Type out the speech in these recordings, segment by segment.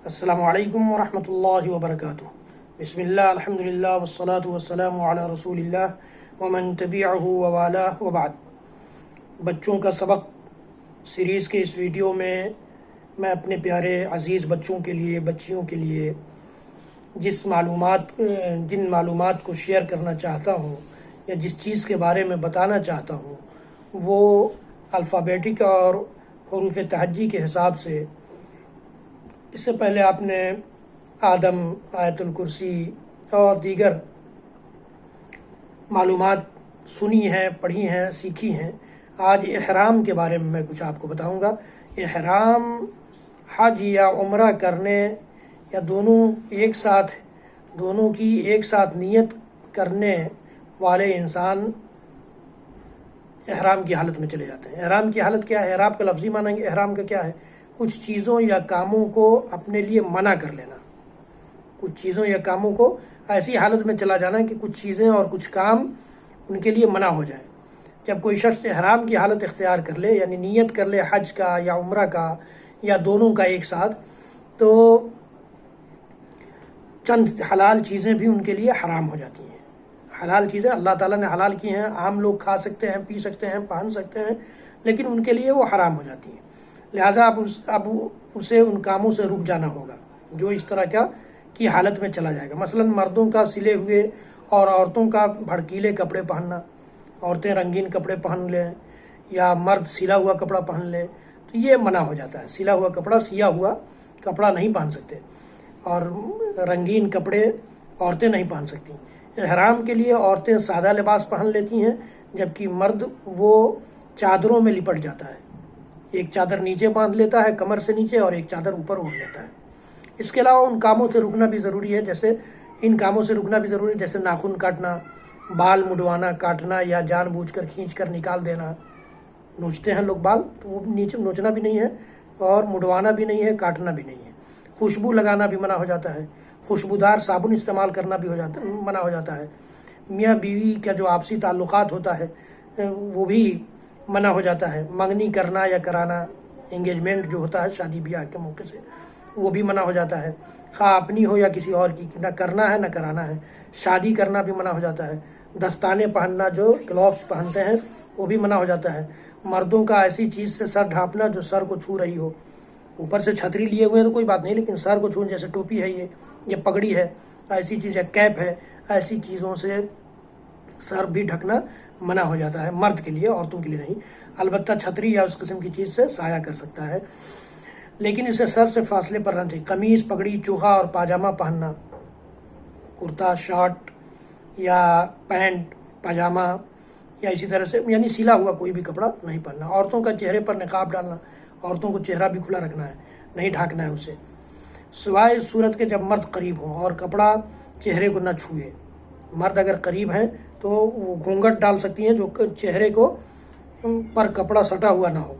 السلام علیکم ورحمۃ اللہ وبرکاتہ۔ بسم اللہ الحمدللہ والصلاة والسلام علی رسول اللہ ومن تبعہ ووالاہ وبعد۔ بچوں کا سبق سیریز کے اس ویڈیو میں میں اپنے پیارے عزیز بچوں کے لیے بچیوں کے لیے جن معلومات کو شیئر کرنا چاہتا ہوں یا جس چیز کے بارے میں بتانا چاہتا ہوں وہ الفابیٹک اور حروف تہجی کے حساب سے۔ اس سے پہلے آپ نے آدم، آیت الکرسی اور دیگر معلومات سنی ہیں، پڑھی ہیں، سیکھی ہیں۔ آج احرام کے بارے میں میں کچھ آپ کو بتاؤں گا۔ احرام حج یا عمرہ کرنے یا دونوں کی ایک ساتھ نیت کرنے والے انسان احرام کی حالت میں چلے جاتے ہیں۔ احرام کی حالت کیا ہے؟ احرام کا لفظی معنی ہے احرام کا کیا ہے؟ کچھ چیزوں یا کاموں کو اپنے لیے منع کر لینا، کچھ چیزوں یا کاموں کو ایسی حالت میں چلا جانا کہ کچھ چیزیں اور کچھ کام ان کے لیے منع ہو جائیں۔ جب کوئی شخص احرام کی حالت اختیار کر لے، یعنی نیت کر لے حج کا یا عمرہ کا یا دونوں کا ایک ساتھ، تو چند حلال چیزیں بھی ان کے لیے حرام ہو جاتی ہیں۔ حلال چیزیں اللہ تعالیٰ نے حلال کی ہیں، عام لوگ کھا سکتے ہیں، پی سکتے ہیں، پہن سکتے ہیں، لیکن ان کے لیے وہ حرام ہو جاتی ہیں۔ لہٰذا اب اسے ان کاموں سے رک جانا ہوگا جو اس طرح کی حالت میں چلا جائے گا۔ مثلا مردوں کا سلے ہوئے اور عورتوں کا بھڑکیلے کپڑے پہننا، عورتیں رنگین کپڑے پہن لیں یا مرد سلا ہوا کپڑا پہن لے تو یہ منع ہو جاتا ہے۔ سلا ہوا کپڑا، سیا ہوا کپڑا نہیں پہن سکتے، اور رنگین کپڑے عورتیں نہیں پہن سکتی۔ احرام کے لیے عورتیں سادہ لباس پہن لیتی ہیں، جبکہ مرد وہ چادروں میں لپٹ جاتا ہے۔ ایک چادر نیچے باندھ لیتا ہے کمر سے نیچے اور ایک چادر اوپر اوڑھ لیتا ہے۔ اس کے علاوہ ان کاموں سے رکنا بھی ضروری ہے، جیسے ناخن کاٹنا، بال مڈوانا، کاٹنا یا جان بوجھ کر کھینچ کر نکال دینا۔ نوچتے ہیں لوگ بال، تو وہ نیچے نوچنا بھی نہیں ہے اور مڈوانا بھی نہیں ہے، کاٹنا بھی نہیں ہے۔ خوشبو لگانا بھی منع ہو جاتا ہے، خوشبودار صابن استعمال کرنا بھی منع ہو جاتا ہے۔ میاں بیوی کا جو آپسی تعلقات ہوتا ہے وہ بھی منع ہو جاتا ہے۔ منگنی کرنا یا کرانا، انگیجمنٹ جو ہوتا ہے شادی بیاہ کے موقع سے، وہ بھی منع ہو جاتا ہے، خواہ اپنی ہو یا کسی اور کی، نہ کرنا ہے نہ کرانا ہے۔ شادی کرنا بھی منع ہو جاتا ہے۔ دستانے پہننا، جو گلوز پہنتے ہیں، وہ بھی منع ہو جاتا ہے۔ مردوں کا ایسی چیز سے سر ڈھانپنا جو سر کو چھو رہی ہو۔ اوپر سے چھتری لیے ہوئے ہیں تو کوئی بات نہیں، لیکن سر کو چھو، جیسے ٹوپی ہے، یہ پگڑی ہے، ایسی چیز ہے، کیپ ہے، ایسی چیزوں سے سر بھی ڈھکنا منع ہو جاتا ہے مرد کے لیے، عورتوں کے لیے نہیں۔ البتہ چھتری یا اس قسم کی چیز سے سایہ کر سکتا ہے، لیکن اسے سر سے فاصلے پر رہنا چاہیے۔ قمیض، پگڑی، چوغا اور پاجامہ پہننا، کرتا، شارٹ یا پینٹ، پاجامہ یا اسی طرح سے، یعنی سلا ہوا کوئی بھی کپڑا نہیں پہننا۔ عورتوں کا چہرے پر نقاب ڈالنا، عورتوں کو چہرہ بھی کھلا رکھنا ہے، نہیں ڈھانکنا ہے اسے، سوائے اس صورت کے جب مرد قریب ہوں اور کپڑا چہرے کو نہ چھوئے۔ مرد اگر قریب ہیں تو وہ گھونگھٹ ڈال سکتی ہیں جو چہرے کو پر کپڑا سٹا ہوا نہ ہو۔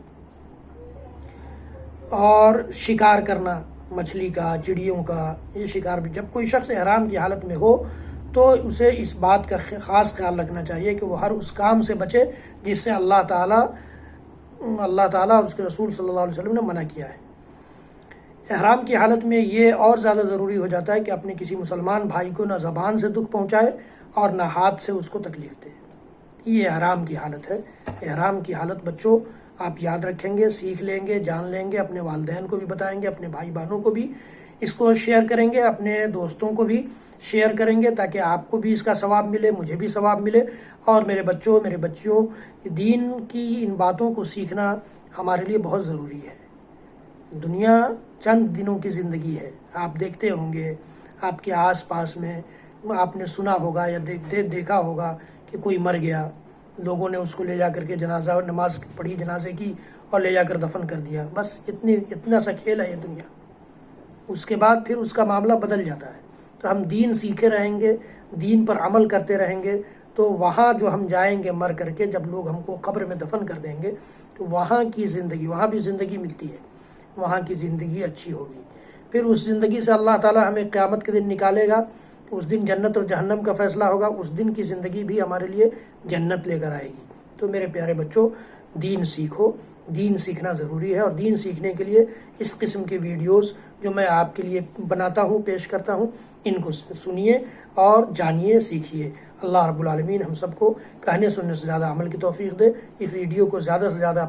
اور شکار کرنا، مچھلی کا، چڑیوں کا، یہ شکار بھی، جب کوئی شخص احرام کی حالت میں ہو تو اسے اس بات کا خاص خیال رکھنا چاہیے کہ وہ ہر اس کام سے بچے جس سے اللہ تعالیٰ اور اس کے رسول صلی اللہ علیہ وسلم نے منع کیا ہے۔ احرام کی حالت میں یہ اور زیادہ ضروری ہو جاتا ہے کہ اپنے کسی مسلمان بھائی کو نہ زبان سے دکھ پہنچائے اور نہ ہاتھ سے اس کو تکلیف دے۔ یہ احرام کی حالت ہے۔ احرام کی حالت بچوں آپ یاد رکھیں گے، سیکھ لیں گے، جان لیں گے، اپنے والدین کو بھی بتائیں گے، اپنے بھائی بہنوں کو بھی اس کو شیئر کریں گے، اپنے دوستوں کو بھی شیئر کریں گے، تاکہ آپ کو بھی اس کا ثواب ملے، مجھے بھی ثواب ملے، اور میرے بچوں، میرے بچیوں، دین کی ان باتوں کو سیکھنا ہمارے لیے بہت ضروری ہے۔ دنیا چند دنوں کی زندگی ہے، آپ دیکھتے ہوں گے آپ کے آس پاس میں آپ نے سنا ہوگا یا دیکھا ہوگا کہ کوئی مر گیا، لوگوں نے اس کو لے جا کر کے جنازہ، نماز پڑھی جنازے کی اور لے جا کر دفن کر دیا، بس اتنا سا کھیل ہے یہ دنیا۔ اس کے بعد پھر اس کا معاملہ بدل جاتا ہے۔ تو ہم دین سیکھے رہیں گے، دین پر عمل کرتے رہیں گے، تو وہاں جو ہم جائیں گے مر کر کے، جب لوگ ہم کو قبر میں دفن کر دیں گے تو وہاں کی زندگی، وہاں بھی زندگی ملتی ہے، وہاں کی زندگی اچھی ہوگی۔ پھر اس زندگی سے اللہ تعالیٰ ہمیں قیامت کے دن نکالے گا، اس دن جنت اور جہنم کا فیصلہ ہوگا، اس دن کی زندگی بھی ہمارے لیے جنت لے کر آئے گی۔ تو میرے پیارے بچوں، دین سیکھو، دین سیکھنا ضروری ہے، اور دین سیکھنے کے لیے اس قسم کے ویڈیوز جو میں آپ کے لیے بناتا ہوں، پیش کرتا ہوں، ان کو سنیے اور جانیے، سیکھیے۔ اللہ رب العالمین ہم سب کو کہنے سننے سے زیادہ عمل کی توفیق دے۔ اس ویڈیو کو زیادہ سے زیادہ